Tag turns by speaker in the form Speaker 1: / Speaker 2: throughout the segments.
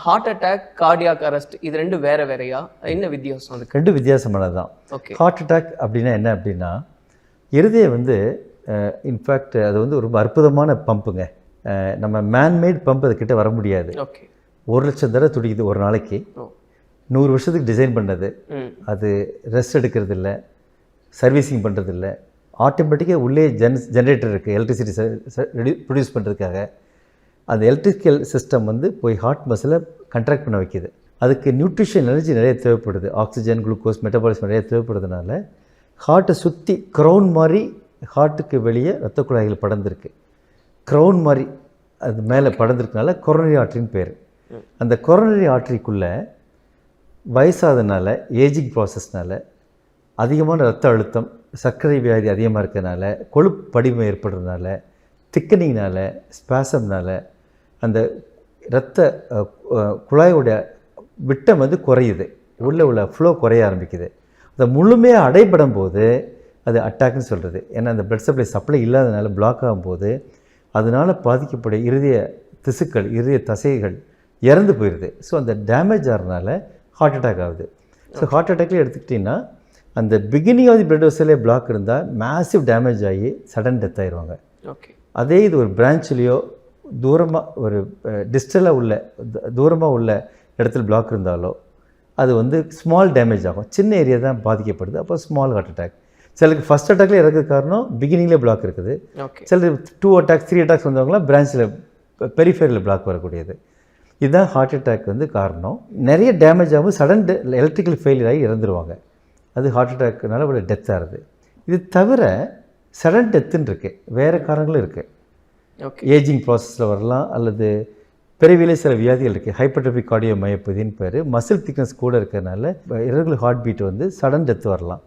Speaker 1: Heart attack, cardiac arrest இது ரெண்டும் வேற வேறையா? என்ன வித்தியாசம் அதுக்கு?
Speaker 2: ரெண்டு வித்தியாசமானது தான்.
Speaker 1: ஓகே.
Speaker 2: ஹார்ட் அட்டாக் அப்படின்னா என்ன அப்படின்னா, இருதயம் வந்து இன்ஃபேக்ட் அது வந்து ரொம்ப அற்புதமான பம்புங்க. நம்ம மேன்மேட் பம்ப் அதுக்கிட்ட வர முடியாது.
Speaker 1: ஓகே.
Speaker 2: 1,00,000 தடவை துடிக்குது ஒரு நாளைக்கு. 100 வருஷத்துக்கு டிசைன் பண்ணது. அது ரெஸ்ட் எடுக்கிறது இல்லை, சர்வீசிங் பண்ணுறது இல்லை. ஆட்டோமேட்டிக்காக உள்ளே ஜென்ரேட்டர் இருக்குது எலக்ட்ரிசிட்டி ப்ரொடியூஸ் பண்ணுறதுக்காக. அந்த எலக்ட்ரிக்கல் சிஸ்டம் வந்து போய் ஹார்ட் மசிலை கண்ட்ராக்ட் பண்ண வைக்கிது. அதுக்கு நியூட்ரிஷன் எனர்ஜி நிறைய தேவைப்படுது. ஆக்சிஜன், குளுக்கோஸ், மெட்டபாலிசம் நிறைய தேவைப்படுறதுனால ஹார்ட்டை சுற்றி க்ரௌன் மாதிரி ஹார்ட்டுக்கு வெளியே இரத்த குழாய்கள் படர்ந்துருக்கு. க்ரௌன் மாதிரி அது மேலே படர்ந்துருக்கனால கொரோனரி ஆர்ட்ரின்னு பேர். அந்த கொரோனரி ஆர்ட்ரிக்குள்ளே வயசாதனால, ஏஜிங் ப்ராசஸ்னால் அதிகமான இரத்த அழுத்தம், சர்க்கரை வியாதி அதிகமாக இருக்கிறதுனால, கொழுப்பு படிமை ஏற்படுறதுனால, திக்கனிங்னால், ஸ்பாசம்னால் அந்த இரத்த குழாயோடைய விட்டம் வந்து குறையுது. உள்ள ஃப்ளோ குறைய ஆரம்பிக்குது. அதை முழுமையாக அடைபடும் போது அது அட்டாக்னு சொல்கிறது. ஏன்னா அந்த பிளட் சப்ளை இல்லாதனால பிளாக் ஆகும்போது அதனால் பாதிக்கப்பட்ட இருதய திசுக்கள், இருதய தசைகள் இறந்து போயிடுது. ஸோ அந்த டேமேஜ் ஆகிறதுனால ஹார்ட் அட்டாக் ஆகுது. ஸோ ஹார்ட் அட்டாக்லேயே எடுத்துக்கிட்டிங்கன்னா அந்த பிகினிங் ஆஃப் தி பிளட் வெசலே பிளாக் இருந்தால் மேசிவ் டேமேஜ் ஆகி சடன் டெத் ஆயிடுவாங்க.
Speaker 1: ஓகே. அதே
Speaker 2: இது ஒரு பிரான்ச்லேயோ தூரமாக ஒரு தூரமாக உள்ள இடத்துல பிளாக் இருந்தாலோ அது வந்து ஸ்மால் டேமேஜ் ஆகும். சின்ன ஏரியா தான் பாதிக்கப்படுது. அப்போ ஸ்மால் ஹார்ட் அட்டாக். சிலருக்கு ஃபஸ்ட் அட்டாக்லேயே இறக்குறது காரணம் பிகினிங்லேயே பிளாக் இருக்குது. சிலருக்கு 2 அட்டாக்ஸ் 3 அட்டாக்ஸ் வந்தவங்களாம் பிரான்ச்சில் பெரிஃபேரியில் பிளாக் வரக்கூடியது. இதுதான் ஹார்ட் அட்டாக் வந்து காரணம். நிறைய டேமேஜ் ஆகும், சடன் எலக்ட்ரிக்கல் ஃபெயிலியர் ஆகி இறந்துருவாங்க. அது ஹார்ட் அட்டாக்னால ஒரு டெத் ஆகுது. இது தவிர சடன் டெத்துன்னு இருக்குது, வேறு காரணங்களும் இருக்குது. ஏஜிங் ப்ராசஸில் வரலாம், அல்லது பிறவிலே சில வியாதிகள் இருக்குது. ஹைப்பர்ட்ரோபிக் கார்டியோமயோபதின்னு பேர். மசில் திக்னஸ் கூட இருக்கிறதுனால இரகுலர் ஹார்ட் பீட் வந்து சடன் டெத் வரலாம்.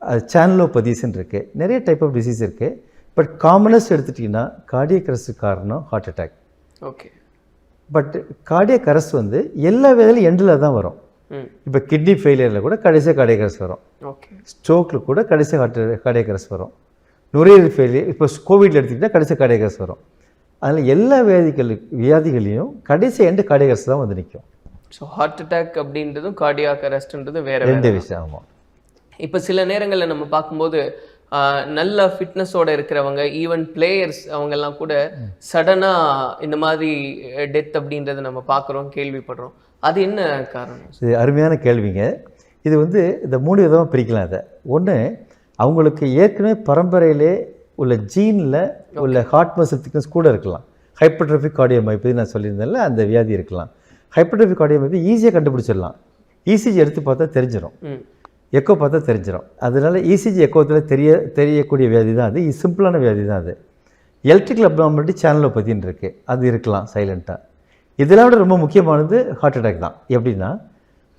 Speaker 2: அது சேனலோபதிஸ்ன்னு இருக்குது. நிறைய டைப் ஆஃப் டிசீஸ் இருக்குது. பட் காமனஸ்ட் எடுத்துட்டிங்கன்னா கார்டியக் அரெஸ்ட் காரணம் heart attack.
Speaker 1: Okay.
Speaker 2: But cardiac arrest வந்து எல்லா வேலையிலும் எண்டில் தான் வரும். இப்போ கிட்னி ஃபெயிலியரில் கூட கடைசியாக கார்டியக் அரெஸ்ட் வரும்.
Speaker 1: ஓகே.
Speaker 2: ஸ்ட்ரோக்கில் கூட கடைசியாக கார்டியக் அரெஸ்ட் வரும். நுரையீரல் ஃபெயிலியர், இப்போ கோவிடில் எடுத்துக்கிட்டால் கடைசியாக கார்டியக் அரெஸ்ட் வரும். அதில் எல்லா வியாதிகளையும் கடைசி எண்டு கார்டியக் அரெஸ்ட் தான் வந்து நிற்கும்.
Speaker 1: ஸோ ஹார்ட் அட்டாக் அப்படின்றதும் கார்டியாக் அரெஸ்ட்ன்றதும் வேறு
Speaker 2: ரெண்டு விஷயம். ஆமாம்.
Speaker 1: இப்போ சில நேரங்களில் நம்ம பார்க்கும்போது நல்ல ஃபிட்னஸோடு இருக்கிறவங்க, ஈவன் பிளேயர்ஸ் அவங்கெல்லாம் கூட சடனாக இந்த மாதிரி டெத் அப்படின்றத நம்ம பார்க்குறோம், கேள்விப்படுறோம். அது என்ன காரணம்?
Speaker 2: இது அருமையான கேள்விங்க. இது வந்து இந்த 3 விதமாக பிரிக்கலாம். அதை ஒன்று, அவங்களுக்கு ஏற்கனவே பரம்பரையிலே உள்ள ஜீனில் உள்ள ஹார்ட் மசில் திக்னஸ் கூட இருக்கலாம். ஹைப்பர்ட்ரோபிக் கார்டியோமயோபதி நான் சொல்லியிருந்தேன்ல, அந்த வியாதி இருக்கலாம். ஹைப்பர்ட்ரோபிக் கார்டியோமயோபதி ஈஸியாக கண்டுபிடிச்சிடலாம். இசிஜி எடுத்து பார்த்தா தெரிஞ்சிடும், எக்கோ பார்த்தா தெரிஞ்சிடும். அதனால இசிஜி எக்கோத்தில் தெரியக்கூடிய வியாதி தான் அது. சிம்பிளான வியாதி தான் அது. எலக்ட்ரிக்கல் அப்னார்மாலிட்டி சேனலோபதின்னு இருக்குது, அது இருக்கலாம் சைலண்ட்டாக. இதெல்லாம் விட ரொம்ப முக்கியமானது ஹார்ட் அட்டாக் தான். எப்படின்னா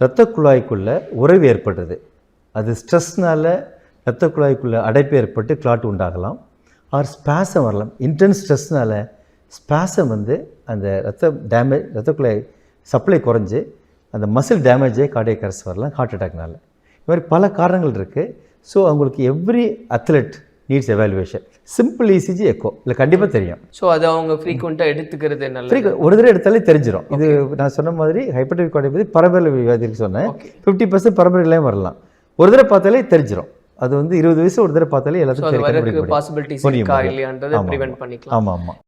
Speaker 2: இரத்த குழாய்க்குள்ளே உறைவு ஏற்படுறது. அது ஸ்ட்ரெஸ்னால் இரத்த குழாய்க்குள்ளே அடைப்பு ஏற்பட்டு கிளாட் உண்டாகலாம். ஆர் ஸ்பாசம் வரலாம். இன்டென்ஸ் ஸ்ட்ரெஸ்னால் ஸ்பாசம் வந்து அந்த இரத்த குழாய் சப்ளை குறைஞ்சி அந்த மசில் டேமேஜே கார்டியக் அரெஸ்ட் வரலாம் ஹார்ட் அட்டாக்னால. இது மாதிரி பல காரணங்கள் இருக்குது. ஸோ அவங்களுக்கு every athlete needs evaluation. Simple ECG echo இல்லை கண்டிப்பாக தெரியும்.
Speaker 1: ஸோ அதை அவங்க ஃப்ரீக்வெண்ட்டாக எடுத்துக்கிறது நல்லது.
Speaker 2: ஒரு தடவை எடுத்தாலே தெரிஞ்சிடும். இது நான் சொன்ன மாதிரி ஹைப்பர்ட்ரோபிக் கார்டியோபதி பரம்பரை வியாதிக்கு சொன்னேன். 50% பரம்பரையிலையும் வரலாம். ஒரு தடவை பார்த்தாலே தெரிஞ்சிடும். அது வந்து 20 வயசு ஒரு தடவை பார்த்தாலே எல்லாத்தையும்
Speaker 1: பாசிபிலிட்டிஸ் இருக்கா இல்லையான்றதை ப்ரிவென்ட் பண்ணிக்கலாம்.
Speaker 2: ஆமாம் ஆமாம்.